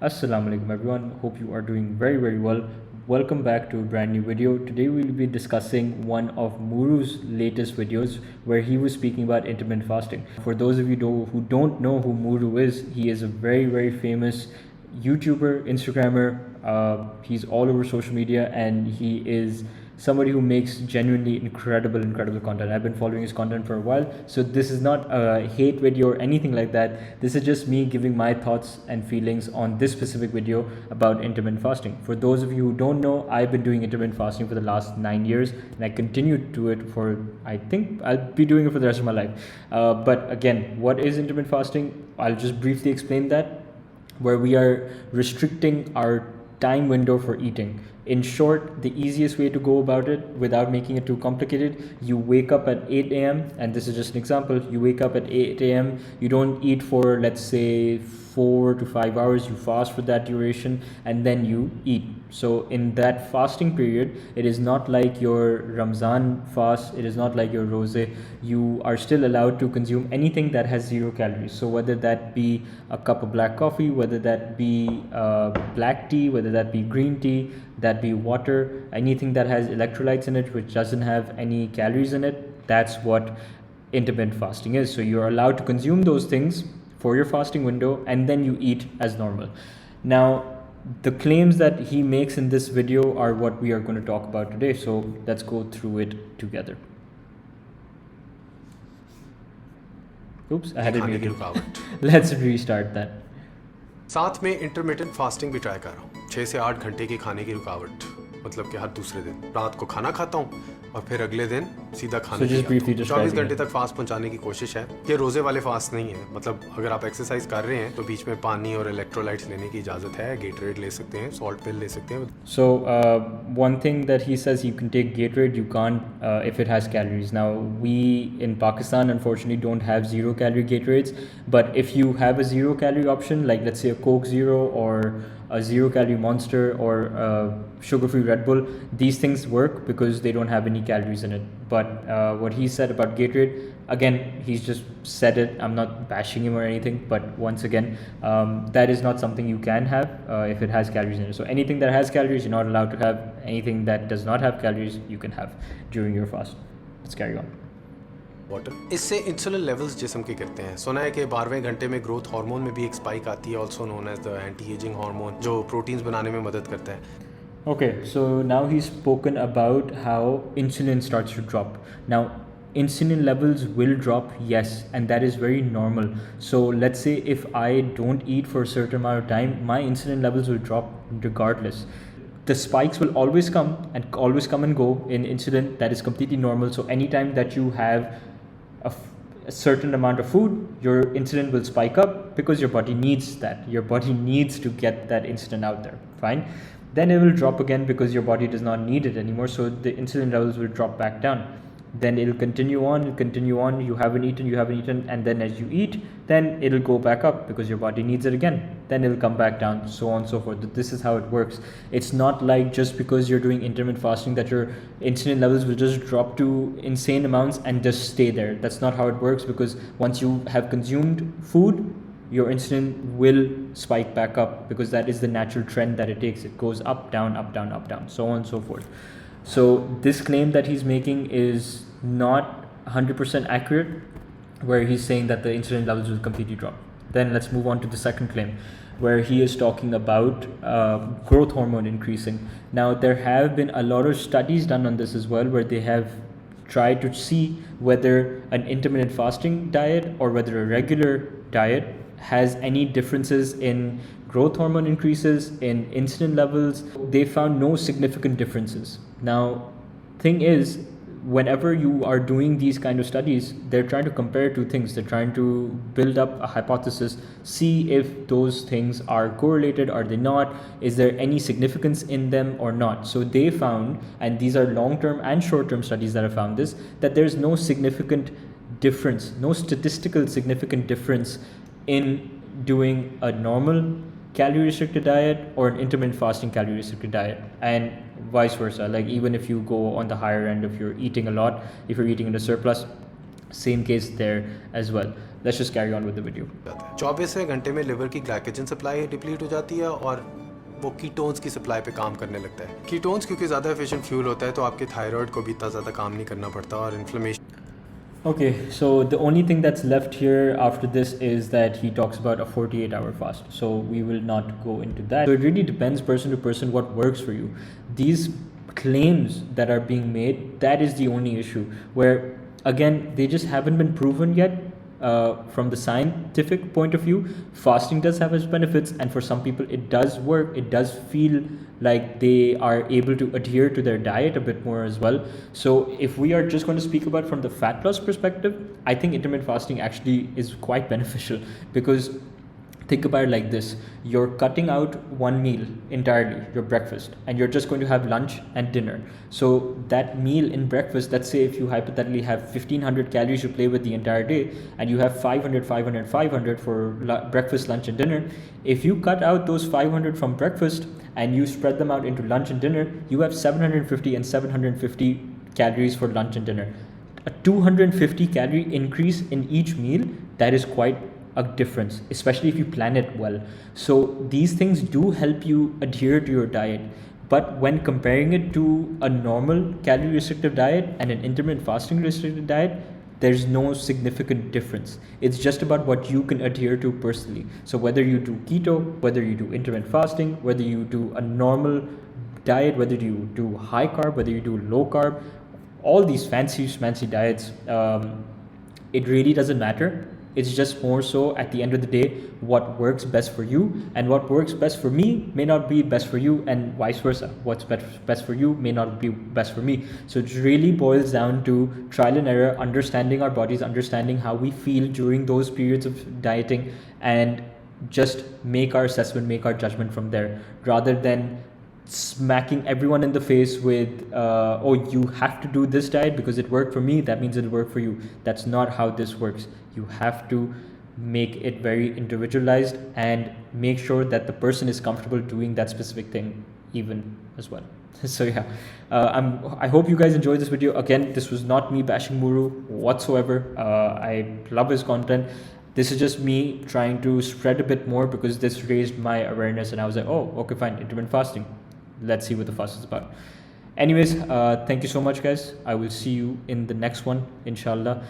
Assalamu alaikum everyone, hope you are doing very well. Welcome back to a brand new video. Today we'll be discussing one of Mooroo's latest videos where he was speaking about intermittent fasting. For those of you who don't know who Mooroo is, he is a very famous YouTuber, Instagrammer. He's all over social media and he is somebody who makes genuinely incredible content. I've been following his content for a while, so this is not a hate video or anything like that. This is just me giving my thoughts and feelings on this specific video about intermittent fasting. For those of you who don't know, I've been doing intermittent fasting for the last 9 years and I continue to do it for, I think I'll be doing it for the rest of my life. But again, what is intermittent fasting? I'll just briefly explain that, where we are restricting our time window for eating. In short, the easiest way to go about it without making it too complicated, you wake up at 8 a.m. and this is just an example. You wake up at 8 a.m. You don't eat for, let's say, 4 to 5 hours. You fast for that duration and then you eat. So in that fasting period, it is not like your Ramzan fast, it is not like your Rosé. You are still allowed to consume anything that has 0 calories. So whether that be a cup of black coffee, whether that be black tea, whether that be green tea, that be water, anything that has electrolytes in it which doesn't have any calories in it, that's what intermittent fasting is. So you're allowed to consume those things for your fasting window and then you eat as normal. Now, the claims that he makes in this video are what we are going to talk about today. So let's go through it together. Oops, I had it muted. Let's restart that. साथ में intermittent fasting भी try कर रहा हूँ 6 से 8 घंटे की खाने की रुकावट मतलब कि हर दूसरे दिन रात को खाना खाता हूँ और फिर अगले दिन सीधा खाना 24 घंटे तक फास्ट पहुंचाने की कोशिश है। ये रोजे वाले फास्ट नहीं है, मतलब अगर आप एक्सरसाइज कर रहे हैं तो बीच में पानी और इलेक्ट्रोलाइट्स लेने की इजाजत है, गेटरेड ले सकते हैं, सॉल्ट पिल ले सकते हैं। So one thing that he says, you can take Gatorade, you can't if it has calories. Now we in Pakistan unfortunately don't have 0 calorie Gatorades, but if you have a 0 calorie option, like let's say a Coke Zero or a 0 calorie Monster or sugar-free Red Bull, these things work because they don't have any calories in it. But what he said about Gatorade, again, he's just said it. I'm not bashing him or anything, but once again, that is not something you can have if it has calories in it. So anything that has calories, you're not allowed to have. Anything that does not have calories, you can have during your fast. Let's carry on. Water इससे insulin levels जिस्म के गिरते हैं। सुना है कि 12वें घंटे में ग्रोथ हार्मोन में भी एक स्पाइक आती है, also known as the anti ageing hormone, जो प्रोटीन्स बनाने में मदद करता है। Okay, so now he's spoken about how insulin starts to drop. Now, insulin levels will drop, yes, and that is very normal. So let's say if I don't eat for a certain amount of time, my insulin levels will drop regardless. The spikes will always come and go in insulin. That is completely normal. So anytime that you have a certain amount of food, your insulin will spike up because your body needs that. Your body needs to get that insulin out there. Fine. Then it will drop again because your body does not need it anymore. So the insulin levels will drop back down. Then it'll continue on. You haven't eaten, and then as you eat, then it'll go back up because your body needs it again. Then it'll come back down, so on and so forth. This is how it works. It's not like just because you're doing intermittent fasting that your insulin levels will just drop to insane amounts and just stay there. That's not how it works, because once you have consumed food, your insulin will spike back up because that is the natural trend that it takes. It goes up, down, so on and so forth. So this claim that he's making is not 100% accurate, where he's saying that the insulin levels will completely drop. Then let's move on to the second claim, where he is talking about growth hormone increasing. Now there have been a lot of studies done on this as well, where they have tried to see whether an intermittent fasting diet or whether a regular diet has any differences in growth hormone increases, in insulin levels. They found no significant differences. Now, thing is, whenever you are doing these kind of studies, they're trying to compare two things. They're trying to build up a hypothesis, see if those things are correlated, are they not, is there any significance in them or not. So they found, and these are long-term and short-term studies that have found this, that there's no significant difference, no statistical significant difference in doing a normal calorie restricted diet or an intermittent fasting calorie restricted diet, and vice versa. Like even if you go on the higher end, if you're eating a lot, if you're eating in a surplus, same case there as well. let's just carry on with the video. 24 घंटे में liver की glycogen supply deplete हो जाती है और वो ketones की supply पे काम करने लगता है। कीटोन्स क्योंकि ज़्यादा एफिशिएंट फ्यूल होता है तो आपके थायराइड को भी इतना ज़्यादा काम नहीं करना पड़ता और inflammation. Okay, so the only thing that's left here after this is that he talks about a 48-hour fast. So we will not go into that. So it really depends person to person what works for you. These claims that are being made, that is the only issue. Where again, they just haven't been proven yet. From the scientific point of view, fasting does have its benefits, and for some people it does work. It does feel like they are able to adhere to their diet a bit more as well. So if we are just going to speak about from the fat loss perspective, I think intermittent fasting actually is quite beneficial, because think about it like this: you're cutting out one meal entirely, your breakfast, and you're just going to have lunch and dinner. So that meal in breakfast, let's say if you hypothetically have 1500 calories to play with the entire day, and you have 500 for breakfast, lunch and dinner. If you cut out those 500 from breakfast and you spread them out into lunch and dinner, you have 750 and 750 calories for lunch and dinner. A 250 calorie increase in each meal, that is quite a difference, especially if you plan it well. So these things do help you adhere to your diet, but when comparing it to a normal calorie restrictive diet and an intermittent fasting restricted diet, there's no significant difference. It's just about what you can adhere to personally. So whether you do keto, whether you do intermittent fasting, whether you do a normal diet, whether you do high carb, whether you do low carb, all these fancy diets, it really doesn't matter. It's just more so at the end of the day what works best for you, and what works best for me may not be best for you, and vice versa. What's best for you may not be best for me. So it really boils down to trial and error, understanding our bodies, understanding how we feel during those periods of dieting, and just make our assessment, make our judgment from there, rather than smacking everyone in the face with oh, you have to do this diet because it worked for me, that means it'll work for you. That's not how this works. You have to make it very individualized and make sure that the person is comfortable doing that specific thing even as well. So yeah, I hope you guys enjoyed this video. Again, this was not me bashing Mooroo whatsoever. I love his content. This is just me trying to spread a bit more, because this raised my awareness and I was like, oh, okay, fine, intermittent fasting, let's see what the fuss is about. Anyways, thank you so much guys. I will see you in the next one, inshallah.